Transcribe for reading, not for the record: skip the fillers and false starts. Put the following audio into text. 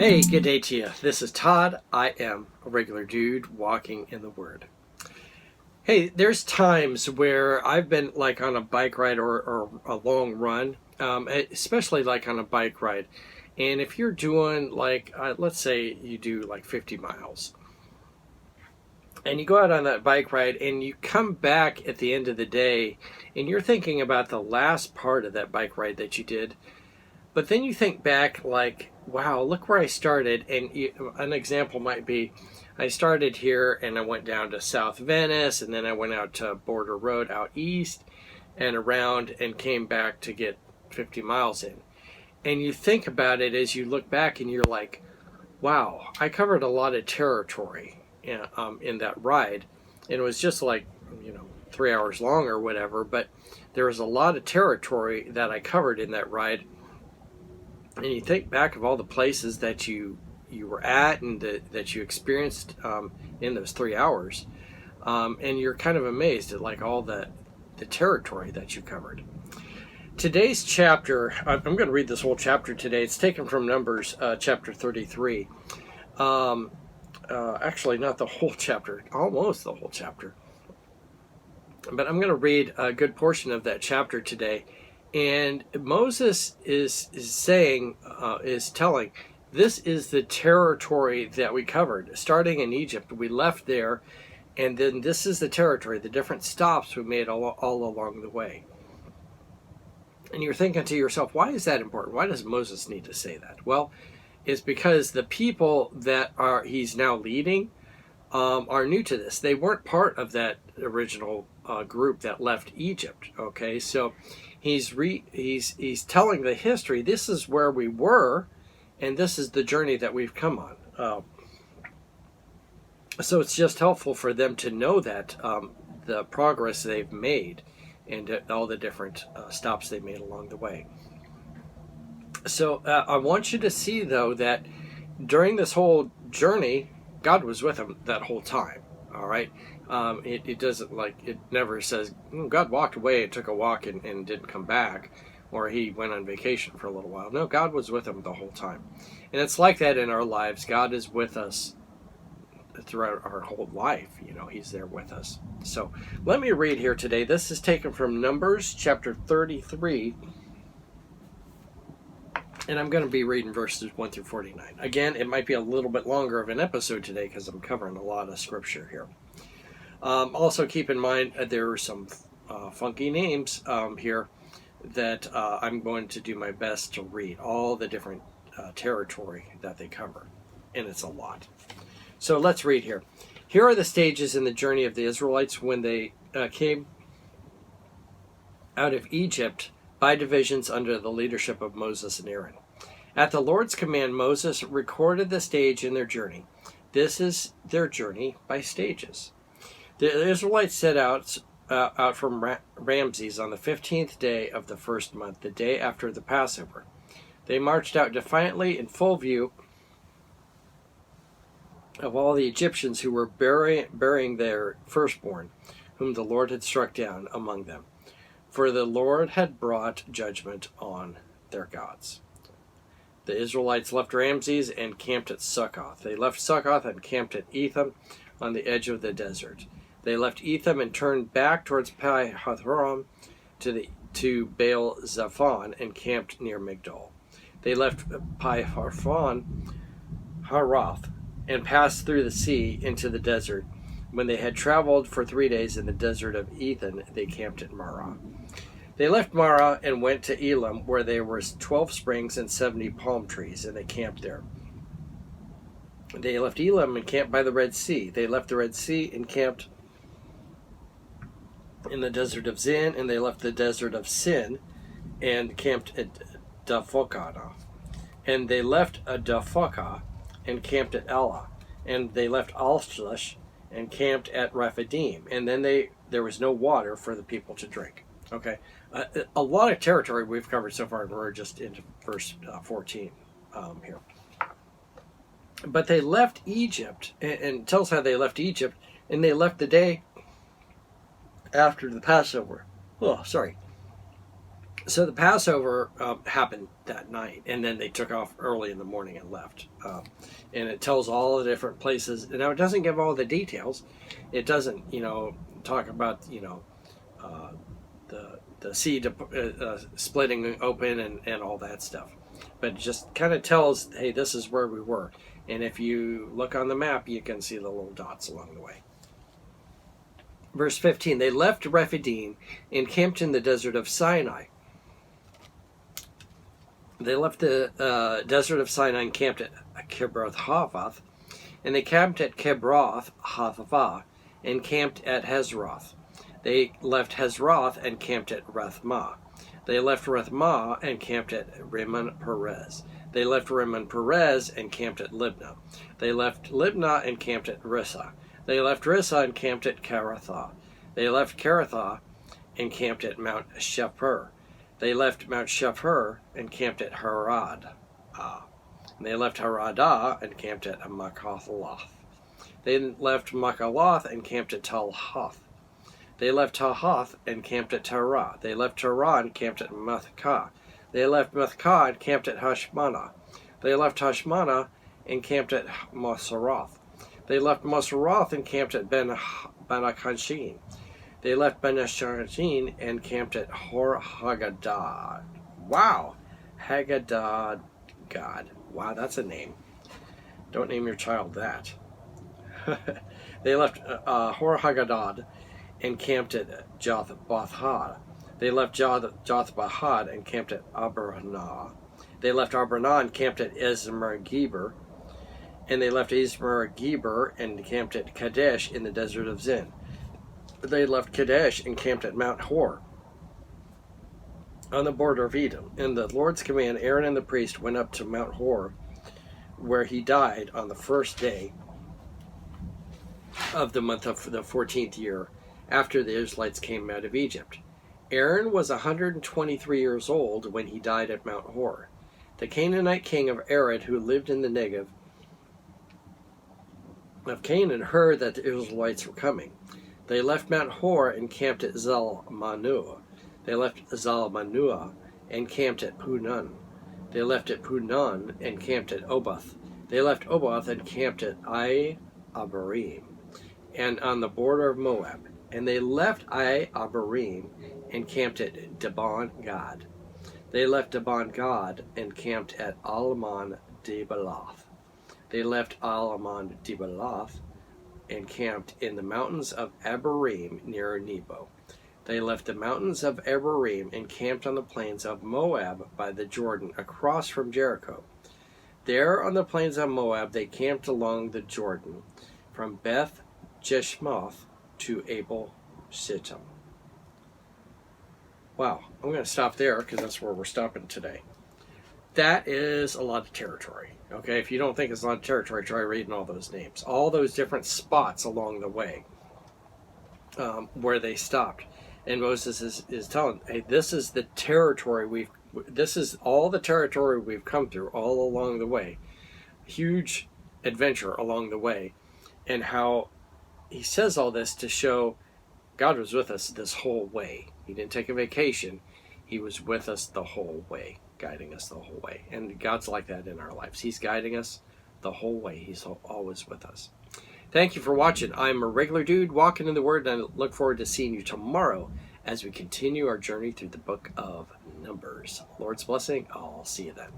Hey, good day to you. This is Todd. I am a regular dude walking in the Word. Hey, there's times where I've been like on a bike ride or a long run, especially like on a bike ride. And if you're doing like, let's say you do like 50 miles, and you go out on that bike ride and you come back at the end of the day and you're thinking about the last part of that bike ride that you did. But then you think back like, wow, look where I started. And an example might be, I started here and I went down to South Venice, and then I went out to Border Road out east and around and came back to get 50 miles in. And you think about it as you look back and you're like, wow, I covered a lot of territory in that ride. And it was just like, 3 hours long or whatever, but there was a lot of territory that I covered in that ride. And you think back of all the places that you were at and that you experienced in those 3 hours, and you're kind of amazed at like all the territory that you covered. Today's chapter, I'm going to read this whole chapter today. It's taken from Numbers chapter 33. Actually, not the whole chapter, almost the whole chapter. But I'm going to read a good portion of that chapter today. And Moses is telling, this is the territory that we covered. Starting in Egypt, we left there, and then this is the territory, the different stops we made all along the way. And you're thinking to yourself, why is that important? Why does Moses need to say that? Well, it's because the people that he's now leading are new to this. They weren't part of that original group that left Egypt. Okay, so he's telling the history. This is where we were, and this is the journey that we've come on. So it's just helpful for them to know that the progress they've made and all the different stops they made along the way. So I want you to see, though, that during this whole journey, God was with them that whole time. All right. It doesn't it never says God walked away and took a walk and didn't come back, or he went on vacation for a little while. No, God was with them the whole time. And it's like that in our lives. God is with us throughout our whole life. He's there with us. So let me read here today. This is taken from Numbers chapter 33. And I'm going to be reading verses 1 through 49. Again, it might be a little bit longer of an episode today because I'm covering a lot of scripture here. Also, keep in mind there are some funky names here that I'm going to do my best to read. All the different territory that they cover. And it's a lot. So let's read here. Here are the stages in the journey of the Israelites when they came out of Egypt by divisions under the leadership of Moses and Aaron. At the Lord's command, Moses recorded the stage in their journey. This is their journey by stages. The Israelites set out from Ramses on the 15th day of the first month, the day after the Passover. They marched out defiantly in full view of all the Egyptians who were burying their firstborn, whom the Lord had struck down among them. For the Lord had brought judgment on their gods. The Israelites left Ramses and camped at Succoth. They left Succoth and camped at Etham on the edge of the desert. They left Etham and turned back towards Pi-hahiroth to Baal-zephon and camped near Migdol. They left Pi-hahiroth and passed through the sea into the desert. When they had traveled for 3 days in the desert of Etham, they camped at Marah. They left Marah and went to Elim, where there were 12 springs and 70 palm trees, and they camped there. They left Elim and camped by the Red Sea. They left the Red Sea and camped in the desert of Zin, and they left the desert of Sin and camped at Daphokah. And they left Daphokah and camped at Elah. And they left Alshlish and camped at Rephidim. And then there was no water for the people to drink. Okay, a lot of territory we've covered so far, and we're just into verse 14 here. But they left Egypt, and tell us how they left Egypt, and they left the day after the Passover. So the Passover happened that night, and then they took off early in the morning and left. And it tells all the different places. Now it doesn't give all the details. It doesn't, talk about uh, the sea splitting open and all that stuff. But it just kind of tells, hey, this is where we were. And if you look on the map, you can see the little dots along the way. Verse 15, they left Rephidim and camped in the desert of Sinai. They left the desert of Sinai and camped at Kibroth Havath, and they camped at Kibroth Hattaavah, and camped at Hazeroth. They left Hazeroth and camped at Rathmah. They left Rathmah and camped at Rimmon Perez. They left Rimmon Perez and camped at Libnah. They left Libnah and camped at Rissa. They left Rissa and camped at Karathah. They left Karathah and camped at Mount Shepher. They left Mount Shepher and camped at Harad. They left Haradah and camped at Makaloth. They left Makaloth and camped at Talhath. They left Talhath and camped at Terah. They left Terah and camped at Methkah. They left Methkah and camped at Hashmanah. They left Hashmanah and camped at Moseroth. They left Moseroth and camped at Ben-Akashin. They left Ben-Akashin and camped at Hor Haggadah. Wow. Haggadah God. Wow, that's a name. Don't name your child that. They left Hor Haggadah and camped at Jothbathah. They left Jothbahad and camped at Abranah. They left Abranah and camped at Esmer-Geber. And they left Esmer-Geber and camped at Kadesh in the desert of Zin. They left Kadesh and camped at Mount Hor on the border of Edom. In the Lord's command, Aaron and the priest went up to Mount Hor, where he died on the first day of the month of the 14th year after the Israelites came out of Egypt. Aaron was 123 years old when he died at Mount Hor. The Canaanite king of Arad, who lived in the Negev of Canaan, heard that the Israelites were coming. They left Mount Hor and camped at Zalmanua. They left Zalmanua and camped at Punon. They left at Punon and camped at Oboth. They left Oboth and camped at Ai-Abarim and on the border of Moab. And they left Ai-Abarim and camped at Dibon-Gad. They left Dibon-Gad and camped at Almon-Dibalath. They left Almon-Dibalath and camped in the mountains of Abarim near Nebo. They left the mountains of Abarim and camped on the plains of Moab by the Jordan, across from Jericho. There on the plains of Moab they camped along the Jordan, from Beth Jeshmoth to Abel Shittim. Wow, I'm going to stop there because that's where we're stopping today. That is a lot of territory. Okay, if you don't think it's a lot of territory, try reading all those names. All those different spots along the way where they stopped. And Moses is telling, hey, this is the territory this is all the territory we've come through all along the way. Huge adventure along the way. And how he says all this to show God was with us this whole way. He didn't take a vacation. He was with us the whole way, guiding us the whole way. And God's like that in our lives. He's guiding us the whole way. He's always with us. Thank you for watching. I'm a regular dude walking in the Word, and I look forward to seeing you tomorrow as we continue our journey through the book of Numbers. Lord's blessing. I'll see you then.